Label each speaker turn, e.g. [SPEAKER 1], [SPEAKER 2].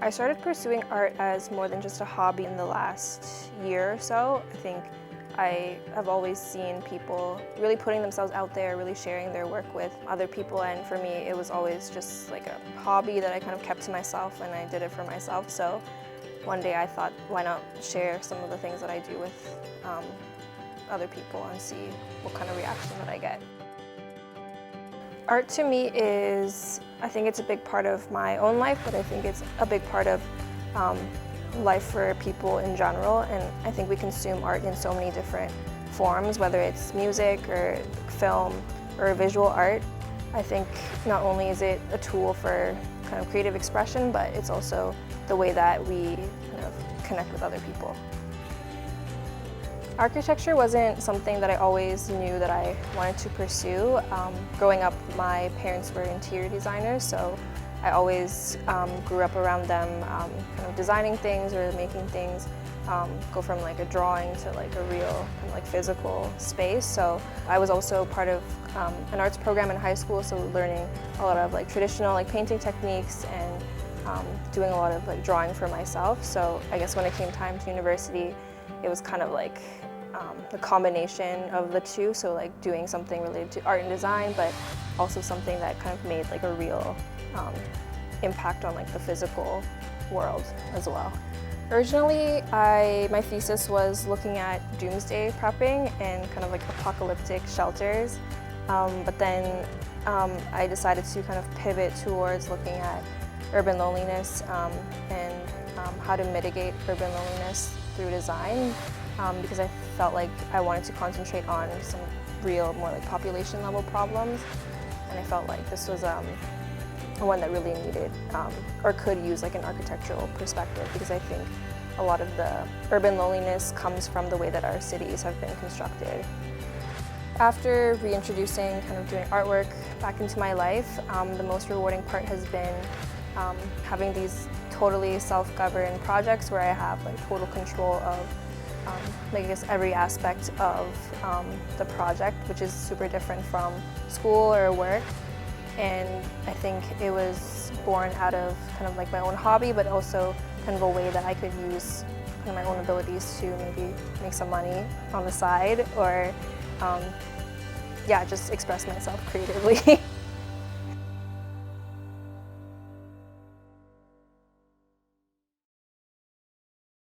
[SPEAKER 1] I started pursuing art as more than just a hobby in the last year or so. I think I have always seen people really putting themselves out there, really sharing their work with other people, and for me it was always just like a hobby that I kind of kept to myself, and I did it for myself. So one day I thought, why not share some of the things that I do with other people and see what kind of reaction that I get. Art to me is, I think it's a big part of my own life, but I think it's a big part of life for people in general, and I think we consume art in so many different forms, whether it's music or film or visual art. I think not only is it a tool for kind of creative expression, but it's also the way that we kind of connect with other people. Architecture wasn't something that I always knew that I wanted to pursue. Growing up, my parents were interior designers, so I always grew up around them kind of designing things or making things go from like a drawing to like a real kind of like physical space. So I was also part of an arts program in high school, so learning a lot of like traditional like painting techniques and doing a lot of like drawing for myself. So I guess when it came time to university, it was kind of like the combination of the two, so like doing something related to art and design, but also something that kind of made like a real impact on like the physical world as well. Originally, my thesis was looking at doomsday prepping and kind of like apocalyptic shelters, but then I decided to kind of pivot towards looking at urban loneliness and how to mitigate urban loneliness through design, because I felt like I wanted to concentrate on some real, more like population level problems, and I felt like this was one that really needed or could use like an architectural perspective, because I think a lot of the urban loneliness comes from the way that our cities have been constructed. After reintroducing kind of doing artwork back into my life, the most rewarding part has been having these totally self-governed projects where I have like total control of like I guess every aspect of the project, which is super different from school or work. And I think it was born out of kind of like my own hobby, but also kind of a way that I could use kind of my own abilities to maybe make some money on the side, or yeah, just express myself creatively.